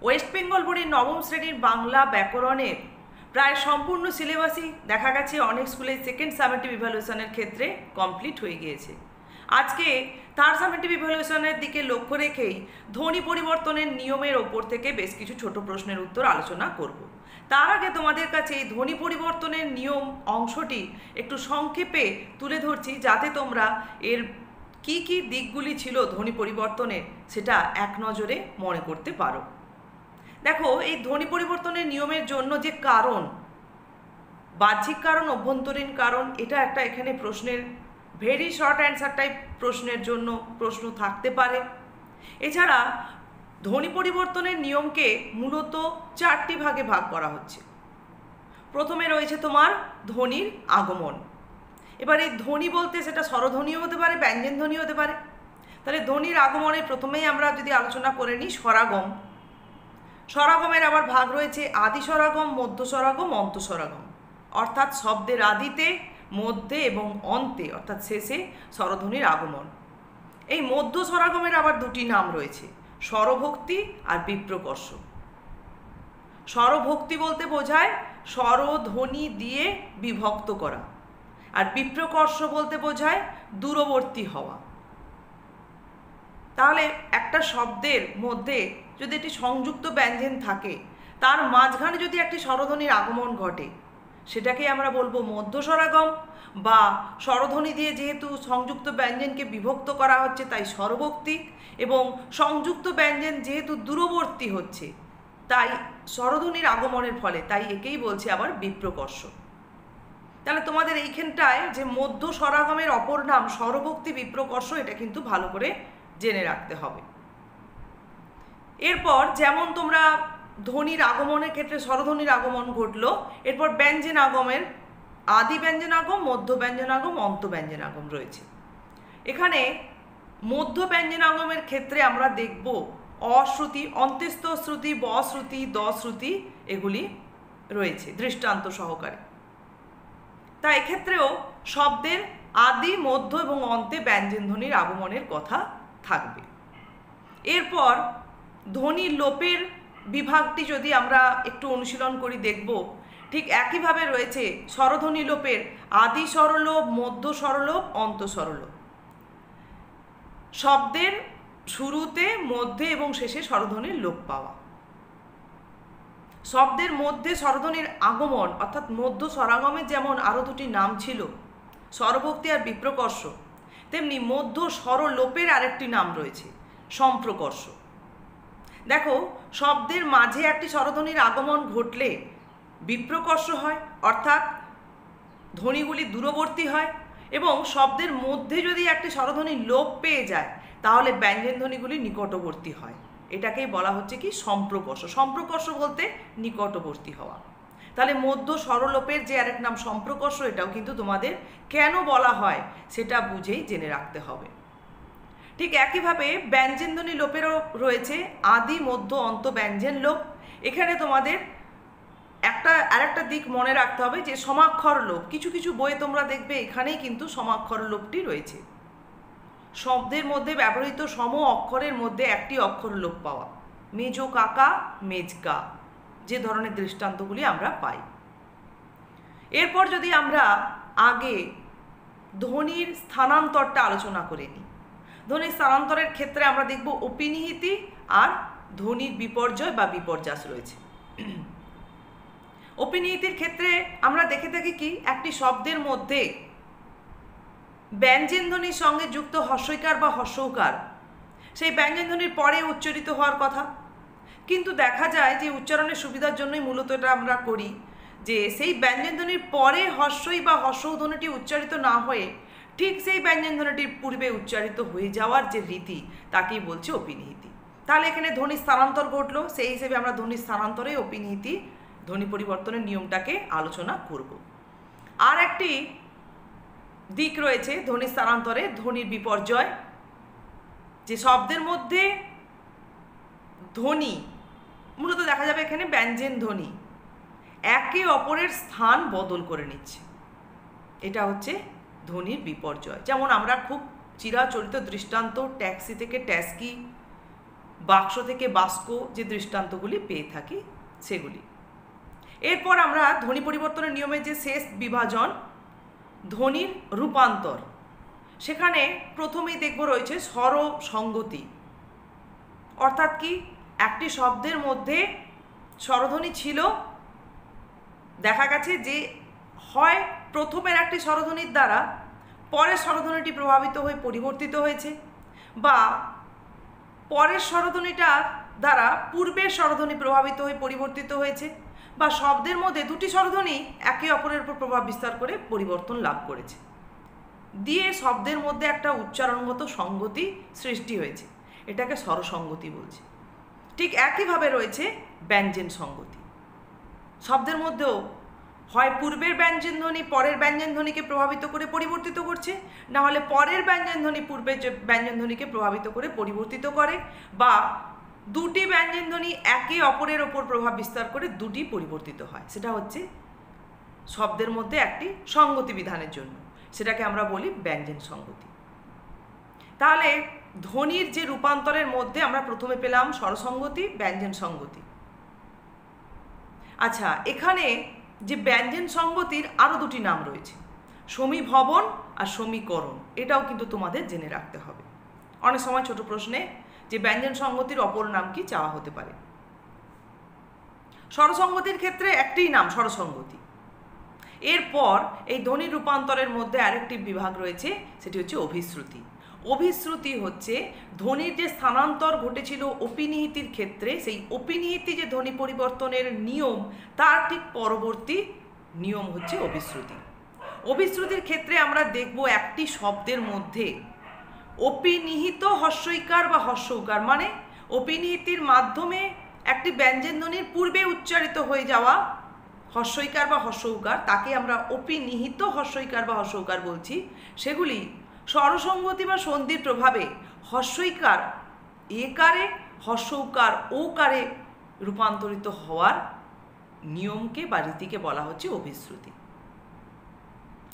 West Bengal বোর্ডের নবম শ্রেণীর বাংলা ব্যাকরণের প্রায় সম্পূর্ণ সিলেবাসই দেখা গেছে অনেক স্কুলে সেকেন্ড সামেটিভ ইভ্যালুয়েশনের ক্ষেত্রে কমপ্লিট হয়ে গিয়েছে। আজকে থার্ড সামেটিভ ইভ্যালুয়েশনের দিকে লক্ষ্য রেখেই ধ্বনি পরিবর্তনের নিয়মের ওপর থেকে বেশ কিছু ছোট প্রশ্নের উত্তর আলোচনা করব। তার আগে তোমাদের কাছে এই ধ্বনি পরিবর্তনের নিয়ম অংশটি একটু সংক্ষেপে তুলে ধরছি, যাতে তোমরা এর কি কি দিকগুলি ছিল ধ্বনি পরিবর্তনের সেটা এক নজরে মনে করতে পারো। দেখো, এই ধ্বনি পরিবর্তনের নিয়মের জন্য যে কারণ, বাহ্যিক কারণ, অভ্যন্তরীণ কারণ, এটা একটা এখানে প্রশ্নের ভেরি শর্ট অ্যান্সার টাইপ প্রশ্নের জন্য প্রশ্ন থাকতে পারে। এছাড়া ধ্বনি পরিবর্তনের নিয়মকে মূলত চারটি ভাগে ভাগ করা হচ্ছে। প্রথমে রয়েছে তোমার ধ্বনির আগমন। এবার এই ধ্বনি বলতে সেটা স্বরধ্বনিও হতে পারে, ব্যঞ্জন ধ্বনি হতে পারে। তাহলে ধ্বনির আগমনে প্রথমেই আমরা যদি আলোচনা করে নিই স্বরাগম। স্বরাগমের আবার ভাগ রয়েছে আদি স্বরাগম, মধ্য স্বরাগম, অন্ত স্বরাগম। অর্থাৎ শব্দের আদিতে, মধ্যে এবং অন্তে অর্থাৎ শেষে স্বরধ্বনির আগমন। এই মধ্য স্বরাগমের আবার দুটি নাম রয়েছে, স্বরভক্তি আর বিপ্রকর্ষ। স্বরভক্তি বলতে বোঝায় স্বরধ্বনি দিয়ে বিভক্ত করা, আর বিপ্রকর্ষ বলতে বোঝায় দূরবর্তী হওয়া। তাহলে একটা শব্দের মধ্যে যদি একটি সংযুক্ত ব্যঞ্জন থাকে, তার মাঝখানে যদি একটি স্বরধ্বনির আগমন ঘটে, সেটাকে আমরা বলবো মধ্য স্বরাগম, বা স্বরধ্বনি দিয়ে যেহেতু সংযুক্ত ব্যঞ্জনকে বিভক্ত করা হচ্ছে তাই স্বরভক্তি, এবং সংযুক্ত ব্যঞ্জন যেহেতু দূরবর্তী হচ্ছে তাই স্বরধ্বনির আগমনের ফলে, তাই একেই বলছে আবার বিপ্রকর্ষ। তাহলে তোমাদের এইখানটায় যে মধ্য স্বরাগমের অপর নাম স্বরভক্তি, বিপ্রকর্ষ, এটা কিন্তু ভালো করে জেনে রাখতে হবে। এরপর যেমন তোমরা ধ্বনির আগমনের ক্ষেত্রে স্বরধ্বনির আগমন ঘটলো, এরপর ব্যঞ্জন আগমের আদি ব্যঞ্জন আগম, মধ্য ব্যঞ্জন আগম, অন্ত ব্যঞ্জন আগম রয়েছে। এখানে মধ্য ব্যঞ্জন আগমের ক্ষেত্রে আমরা দেখব অশ্রুতি, অন্ত্যেস্থ শ্রুতি, বশ্রুতি, দশ্রুতি এগুলি রয়েছে দৃষ্টান্ত সহকারে। তা এক্ষেত্রেও শব্দের আদি, মধ্য এবং অন্তে ব্যঞ্জন ধ্বনির আগমনের কথা থাকবে। এরপর ধ্বনি লোপের বিভাগটি যদি আমরা একটু অনুশীলন করি, দেখব ঠিক একইভাবে রয়েছে স্বরধ্বনি লোপের আদি স্বরলোপ, মধ্য স্বরলোপ, অন্ত স্বরলোপ। শব্দের শুরুতে, মধ্যে এবং শেষে স্বরধ্বনির লোপ পাওয়া। শব্দের মধ্যে স্বরধ্বনির আগমন অর্থাৎ মধ্য স্বরাগমের যেমন আরও দুটি নাম ছিল, স্বরভক্তি আর বিপ্রকর্ষ, তেমনি মধ্য স্বরলোপের আরেকটি নাম রয়েছে সম্প্রকর্ষ। দেখো, শব্দের মাঝে একটি স্বরধ্বনির আগমন ঘটলে বিপ্রকর্ষ হয়, অর্থাৎ ধ্বনিগুলি দূরবর্তী হয়, এবং শব্দের মধ্যে যদি একটি স্বরধ্বনি লোপ পেয়ে যায় তাহলে ব্যঞ্জন ধ্বনিগুলি নিকটবর্তী হয়। এটাকেই বলা হচ্ছে কি সম্প্রকর্ষ। সম্প্রকর্ষ বলতে নিকটবর্তী হওয়া। তাহলে মধ্য স্বরলোপের যে আরেক নাম সম্প্রকর্ষ, এটাও কিন্তু তোমাদের কেন বলা হয় সেটা বুঝেই জেনে রাখতে হবে। ঠিক একইভাবে ব্যঞ্জন ধ্বনি লোপেরও রয়েছে আদি, মধ্য, অন্ত ব্যঞ্জন লোপ। এখানে তোমাদের আরেকটা দিক মনে রাখতে হবে যে সমাক্ষর লোপ। কিছু কিছু বইয়ে তোমরা দেখবে এখানেই কিন্তু সমাক্ষর লোপটি রয়েছে। শব্দের মধ্যে ব্যবহৃত সম অক্ষরের মধ্যে একটি অক্ষর লোপ পাওয়া, মেজ কাকা, মেজকা, যে ধরনের দৃষ্টান্তগুলি আমরা পাই। এরপর যদি আমরা আগে ধ্বনির স্থানান্তরটা আলোচনা করে নিই, ধ্বনির স্থানান্তরের ক্ষেত্রে আমরা দেখব অপিনিহিতি আর ধ্বনির বিপর্যয় বা বিপর্যাস রয়েছে। অপিনিহিতির ক্ষেত্রে আমরা দেখে থাকি কি, একটি শব্দের মধ্যে ব্যঞ্জন ধ্বনির সঙ্গে যুক্ত হর্ষইকার বা হর্ষৌকার সেই ব্যঞ্জন ধ্বনির পরে উচ্চারিত হওয়ার কথা, কিন্তু দেখা যায় যে উচ্চারণের সুবিধার জন্যই মূলত এটা আমরা করি, যে সেই ব্যঞ্জন ধ্বনির পরে হর্ষই বা হর্ষৌ ধ্বনিটি উচ্চারিত না হয়ে ঠিক সেই ব্যঞ্জন ধ্বনিটির পূর্বে উচ্চারিত হয়ে যাওয়ার যে রীতি, তাকেই বলছে অপিনিহিতি। তাহলে এখানে ধ্বনি স্থানান্তর ঘটলো, সেই হিসেবে আমরা ধ্বনি স্থানান্তরে অপিনিহিতি ধ্বনি পরিবর্তনের নিয়মটাকে আলোচনা করব। আর একটি দিক রয়েছে ধ্বনি স্থানান্তরে ধ্বনির বিপর্যয়, যে শব্দের মধ্যে ধ্বনি মূলত দেখা যাবে এখানে ব্যঞ্জন ধ্বনি একে অপরের স্থান বদল করে নিচ্ছে, এটা হচ্ছে ধ্বনির বিপর্যয়। যেমন আমরা খুব চিরাচরিত দৃষ্টান্ত ট্যাক্সি থেকে ট্যাস্কি, বাক্স থেকে বাস্ক যে দৃষ্টান্তগুলি পেয়ে থাকি সেগুলি। এরপর আমরা ধ্বনি পরিবর্তনের নিয়মের যে শেষ বিভাজন ধ্বনির রূপান্তর, সেখানে প্রথমেই দেখব রয়েছে স্বরসঙ্গতি। অর্থাৎ কি, একটি শব্দের মধ্যে স্বরধ্বনি ছিল, দেখা গেছে যে হয় প্রথমের একটি স্বরধ্বনির দ্বারা পরের স্বরধ্বনিটি প্রভাবিত হয়ে পরিবর্তিত হয়েছে, বা পরের স্বরধ্বনিটার দ্বারা পূর্বের স্বরধ্বনি প্রভাবিত হয়ে পরিবর্তিত হয়েছে, বা শব্দের মধ্যে দুটি স্বরধ্বনি একে অপরের উপর প্রভাব বিস্তার করে পরিবর্তন লাভ করেছে, দিয়ে শব্দের মধ্যে একটা উচ্চারণগত সঙ্গতি সৃষ্টি হয়েছে। এটাকে স্বরসঙ্গতি বলছে। ঠিক একইভাবে রয়েছে ব্যঞ্জন সঙ্গতি। শব্দের মধ্যেও হয় পূর্বের ব্যঞ্জন ধ্বনি পরের ব্যঞ্জন ধ্বনিকে প্রভাবিত করে পরিবর্তিত করছে, না হলে পরের ব্যঞ্জন ধ্বনি পূর্বের ব্যঞ্জন ধ্বনিকে প্রভাবিত করে পরিবর্তিত করে, বা দুটি ব্যঞ্জন ধ্বনি একে অপরের ওপর প্রভাব বিস্তার করে দুটি পরিবর্তিত হয়। সেটা হচ্ছে শব্দের মধ্যে একটি সঙ্গতি বিধানের জন্য, সেটাকে আমরা বলি ব্যঞ্জন সঙ্গতি। তাহলে ধ্বনির যে রূপান্তরের মধ্যে আমরা প্রথমে পেলাম স্বরসঙ্গতি, ব্যঞ্জন সঙ্গতি। আচ্ছা, এখানে যে ব্যঞ্জন সঙ্গতির আরও দুটি নাম রয়েছে, সমীভবন আর সমীকরণ। এটাও কিন্তু তোমাদের জেনে রাখতে হবে। অনেক সময় ছোট প্রশ্নে যে ব্যঞ্জন সঙ্গতির অপর নাম কি চাওয়া হতে পারে। স্বরসঙ্গতির ক্ষেত্রে একটিই নাম, স্বরসঙ্গতি। এরপর এই ধ্বনি রূপান্তরের মধ্যে আরেকটি বিভাগ রয়েছে, সেটি হচ্ছে অভিশ্রুতি। অভিশ্রুতি হচ্ছে ধ্বনির যে স্থানান্তর ঘটেছিল অপিনিহিতির ক্ষেত্রে, সেই অপিনিহিতি যে ধ্বনি পরিবর্তনের নিয়ম, তার ঠিক পরবর্তী নিয়ম হচ্ছে অভিশ্রুতি। অভিশ্রুতির ক্ষেত্রে আমরা দেখব একটি শব্দের মধ্যে অপিনিহিত হস্যইকার বা হস্যৌকার, মানে অপিনিহিতির মাধ্যমে একটি ব্যঞ্জন ধ্বনির পূর্বে উচ্চারিত হয়ে যাওয়া হস্যইকার বা হস্যৌকার, তাকে আমরা অপিনিহিত হস্যইকার বা হস্যৌকার বলছি। সেগুলি স্বরসঙ্গতি বা সন্ধির প্রভাবে হস্যইকার একারে, হস্যৌকার ওকারে রূপান্তরিত হওয়ার নিয়মকে বা রীতিকে বলা হচ্ছে অভিশ্রুতি।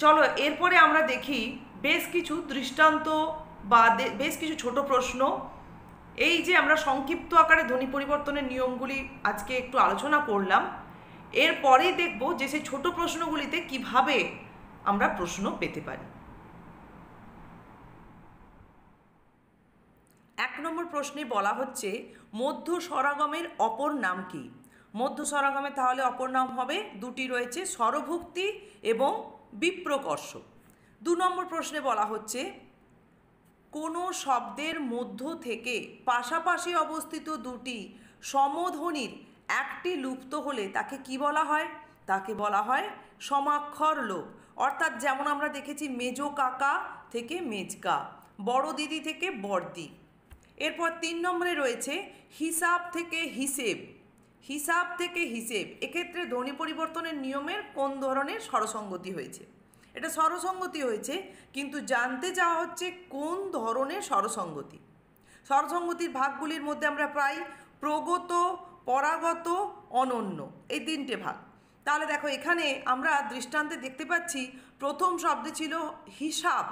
চলো এরপরে আমরা দেখি বেশ কিছু দৃষ্টান্ত বা বেশ কিছু ছোট প্রশ্ন। এই যে আমরা সংক্ষিপ্ত আকারে ধ্বনি পরিবর্তনের নিয়মগুলি আজকে একটু আলোচনা করলাম, এরপরেই দেখব যে সেই ছোট প্রশ্নগুলিতে কিভাবে আমরা প্রশ্ন পেতে পারি। 1 নম্বর প্রশ্নে বলা হচ্ছে মধ্য স্বরাগমের অপর নাম কি? মধ্য স্বরাগমের তাহলে অপর নাম হবে, দুটি রয়েছে, স্বরভুক্তি এবং বিপ্রকর্ষ। 2 নম্বর প্রশ্নে বলা হচ্ছে কোনো শব্দের মধ্য থেকে পাশাপাশি অবস্থিত দুটি সমধ্বনির একটি লুপ্ত হলে তাকে কি বলা হয়? তাকে বলা হয় সমাক্ষর লোপ। অর্থাৎ যেমন আমরা দেখেছি মেজো কাকা থেকে মেজকা, বড় দিদি থেকে বড়দি। এরপর 3 নম্বরে রয়েছে হিসাব থেকে হিসেব। হিসাব থেকে হিসেব, এক্ষেত্রে ধ্বনি পরিবর্তনের নিয়মের কোন ধরনের স্বরসঙ্গতি হয়েছে? এটা স্বরসঙ্গতি হয়েছে, কিন্তু জানতে চাওয়া হচ্ছে কোন ধরনের স্বরসঙ্গতি। স্বরসঙ্গতির ভাগগুলির মধ্যে আমরা প্রায় প্রগত, পরাগত, অনন্য, এই 3টে ভাগ। তাহলে দেখো এখানে আমরা দৃষ্টান্তে দেখতে পাচ্ছি প্রথম শব্দে ছিল হিসাব,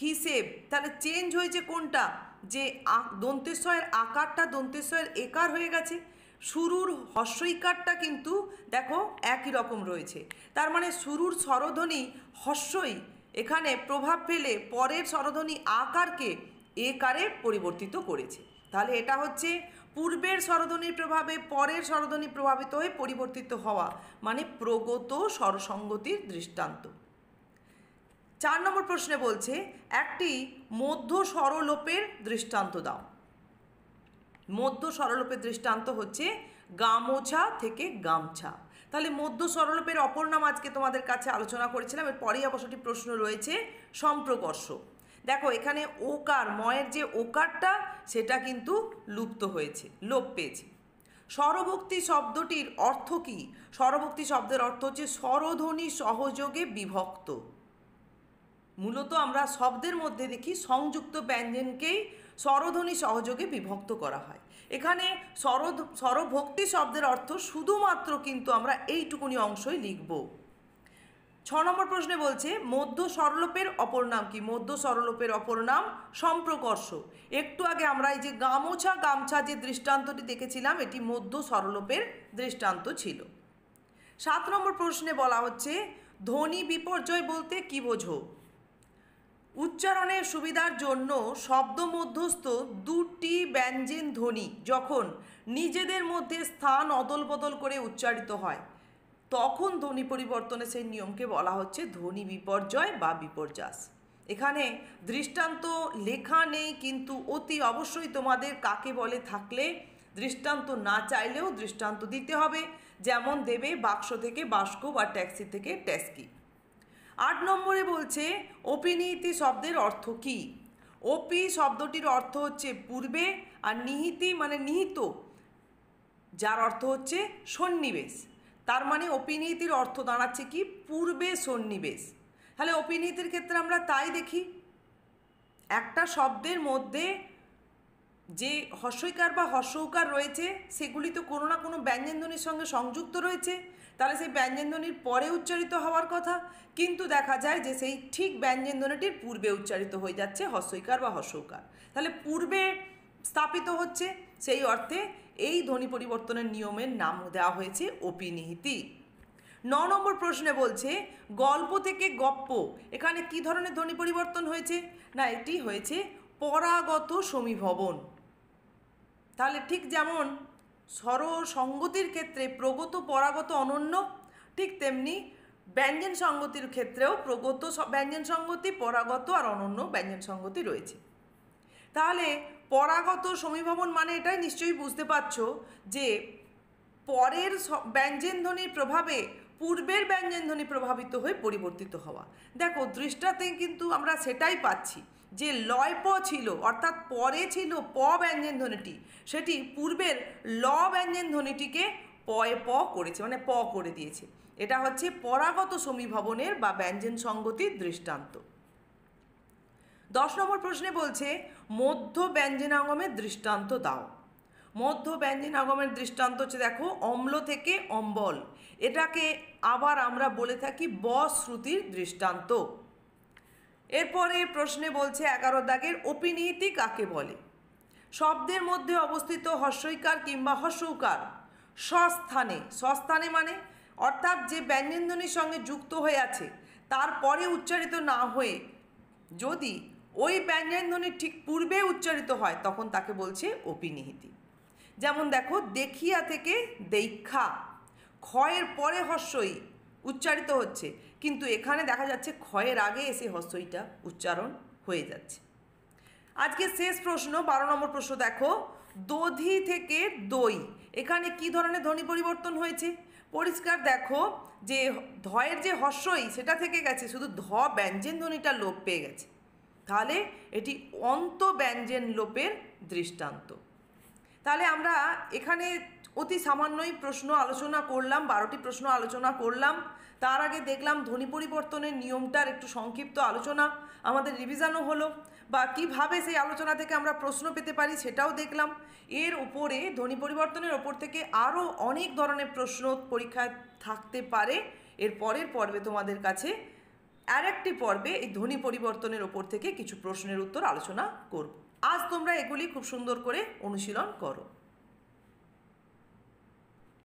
হিসেব, তাহলে চেঞ্জ হয়েছে কোনটা? যে দন্তেশ্বয়ের আকারটা দন্তেশ্বয়ের একার হয়ে গেছে। শুরুর হস্যইকারটা কিন্তু দেখো একই রকম রয়েছে, তার মানে শুরুর স্বরধ্বনি হস্যই এখানে প্রভাব ফেলে পরের স্বরধ্বনি আকারকে একারে পরিবর্তিত করেছে। তাহলে এটা হচ্ছে পূর্বের স্বরধ্বনির প্রভাবে পরের স্বরধ্বনি প্রভাবিত হয়ে পরিবর্তিত হওয়া, মানে প্রগত স্বরসঙ্গতির দৃষ্টান্ত। 4 নম্বর প্রশ্নে বলছে একটি মধ্য স্বরলোপের দৃষ্টান্ত দাও। মধ্য স্বরলোপের দৃষ্টান্ত হচ্ছে গামোছা থেকে গামছা। তাহলে মধ্য স্বরলোপের অপর নাম আজকে তোমাদের কাছে আলোচনা করেছিলাম, এরপরেই অবশ্যই প্রশ্ন রয়েছে সম্প্রকর্ষ। দেখো এখানে ওকার, ময়ের যে ওকারটা সেটা কিন্তু লুপ্ত হয়েছে, লোপ পেয়েছে। স্বরভক্তি শব্দটির অর্থ কি? স্বরভক্তি শব্দের অর্থ হচ্ছে স্বরধ্বনি সহযোগে বিভক্ত। মূলত আমরা শব্দের মধ্যে দেখি সংযুক্ত ব্যঞ্জনকেই স্বরধ্বনি সহযোগে বিভক্ত করা হয়। এখানে স্বরভক্তি শব্দের অর্থ শুধুমাত্র কিন্তু আমরা এইটুকুনি অংশই লিখব। নম্বর প্রশ্নে বলছে মধ্য স্বরলোপের অপর নাম কি? মধ্য স্বরলোপের অপর নাম সম্প্রকর্ষ। একটু আগে আমরা এই যে গামোছা গামছা যে দৃষ্টান্তটি দেখেছিলাম, এটি মধ্য স্বরলোপের দৃষ্টান্ত ছিল। 7 নম্বর প্রশ্নে বলা হচ্ছে ধ্বনি বিপর্যয় বলতে কি বোঝো? উচ্চারণের সুবিধার জন্য শব্দ মধ্যস্থ দুটি ব্যঞ্জন ধ্বনি যখন নিজেদের মধ্যে স্থান অদল বদল করে উচ্চারিত হয় তখন ধ্বনি পরিবর্তনের সেই নিয়মকে বলা হচ্ছে ধ্বনি বিপর্যয় বা বিপর্যাস। এখানে দৃষ্টান্ত লেখা নেই, কিন্তু অতি অবশ্যই তোমাদের কাকে বলে থাকলে দৃষ্টান্ত না চাইলেও দৃষ্টান্ত দিতে হবে। যেমন দেবে বাক্স থেকে বাস্ক বা ট্যাক্সি থেকে ট্যাক্সি। 8 নম্বরে বলছে অপিনিহিতি শব্দের অর্থ কি? অপি শব্দটির অর্থ হচ্ছে পূর্বে, আর নিহিতি মানে নিহিত, যার অর্থ হচ্ছে সন্নিবেশ। তার মানে অপিনিহিতির অর্থ দাঁড়াচ্ছে কি? পূর্বে সন্নিবেশ। তাহলে অপিনিহিতির ক্ষেত্রে আমরা তাই দেখি, একটা শব্দের মধ্যে যে হর্ষইকার বা হর্ষৌকার রয়েছে সেগুলি তো কোনো না কোনো ব্যঞ্জনধ্বনির সঙ্গে সংযুক্ত রয়েছে, তাহলে সেই ব্যঞ্জনধ্বনির পরে উচ্চারিত হওয়ার কথা, কিন্তু দেখা যায় যে সেই ঠিক ব্যঞ্জনধ্বনিটির পূর্বে উচ্চারিত হয়ে যাচ্ছে হর্ষইকার বা হর্ষৌকার। তাহলে পূর্বে স্থাপিত হচ্ছে, সেই অর্থে এই ধ্বনি পরিবর্তনের নিয়মের নাম দেওয়া হয়েছে অপিনিহিতি। 9 নম্বর প্রশ্নে বলছে গল্প থেকে গপ্প, এখানে কি ধরনের ধ্বনি পরিবর্তন হয়েছে? না, এটি হয়েছে পরাগত সমীভবন। তাহলে ঠিক যেমন স্বরসঙ্গতির ক্ষেত্রে প্রগত পরাগত অনন্য, ঠিক তেমনি ব্যঞ্জন সঙ্গতির ক্ষেত্রেও প্রগত ব্যঞ্জন সঙ্গতি, পরাগত আর অনন্য ব্যঞ্জন সঙ্গতি রয়েছে। তাহলে পরাগত সমীভবন মানে এটাই নিশ্চয়ই বুঝতে পারছো যে পরের ব্যঞ্জনধ্বনির প্রভাবে পূর্বের ব্যঞ্জনধ্বনি প্রভাবিত হয়ে পরিবর্তিত হওয়া। দেখো দৃষ্টাতে কিন্তু আমরা সেটাই পাচ্ছি যে লয় প ছিল, অর্থাৎ পরে ছিল প ব্যঞ্জনধ্বনিটি, সেটি পূর্বের ল ব্যঞ্জনধ্বনিটিকে পয়ে প করেছে, মানে প করে দিয়েছে। এটা হচ্ছে পরাগত সমীভবনের বা ব্যঞ্জন সঙ্গতির দৃষ্টান্ত। 10 নম্বর প্রশ্নে বলছে মধ্য ব্যঞ্জনাগমের দৃষ্টান্ত দাও। মধ্য ব্যঞ্জনাগমের দৃষ্টান্ত হচ্ছে দেখো অম্ল থেকে অম্বল, এটাকে আবার আমরা বলে থাকি ব শ্রুতির দৃষ্টান্ত। এরপরে প্রশ্নে বলছে 11 দাগের অপিনিহিতি কাকে বলে? শব্দের মধ্যে অবস্থিত হর্ষইকার কিংবা হর্ষৌকার স্বস্থানে, স্বস্থানে মানে অর্থাৎ যে ব্যঞ্জনধ্বনির সঙ্গে যুক্ত হয়ে আছে তারপরে উচ্চারিত না হয়ে যদি ওই ব্যঞ্জনধ্বনির ঠিক পূর্বে উচ্চারিত হয় তখন তাকে বলছে অপিনিহিতি। যেমন দেখো দেখিয়া থেকে দেখা, ক্ষয়ের পরে হর্ষই উচ্চারিত হচ্ছে, কিন্তু এখানে দেখা যাচ্ছে ক্ষয়ের আগে এসে হর্ষইটা উচ্চারণ হয়ে যাচ্ছে। আজকে শেষ প্রশ্ন 12 নম্বর প্রশ্ন দেখো দধি থেকে দই, এখানে কি ধরনের ধ্বনি পরিবর্তন হয়েছে? পরিষ্কার দেখো যে ধয়ের যে হর্ষই সেটা থেকে গেছে, শুধু ধ ব্যঞ্জন ধ্বনিটা লোপ পেয়ে গেছে। তাহলে এটি অন্ত ব্যঞ্জন লোপের দৃষ্টান্ত। তাহলে আমরা এখানে অতি সামান্যই প্রশ্ন আলোচনা করলাম, 12টি প্রশ্ন আলোচনা করলাম। তার আগে দেখলাম ধ্বনি পরিবর্তনের নিয়মটার একটু সংক্ষিপ্ত আলোচনা, আমাদের রিভিশনও হলো, বা কিভাবে সেই আলোচনা থেকে আমরা প্রশ্ন পেতে পারি সেটাও দেখলাম। এর উপরে ধ্বনি পরিবর্তনের ওপর থেকে আরও অনেক ধরনের প্রশ্ন পরীক্ষায় থাকতে পারে। এর পরের পর্বে তোমাদের কাছে আরেকটি পর্বে এই ধ্বনি পরিবর্তনের ওপর থেকে কিছু প্রশ্নের উত্তর আলোচনা করব। আজ তোমরা এগুলি খুব সুন্দর করে অনুশীলন করো।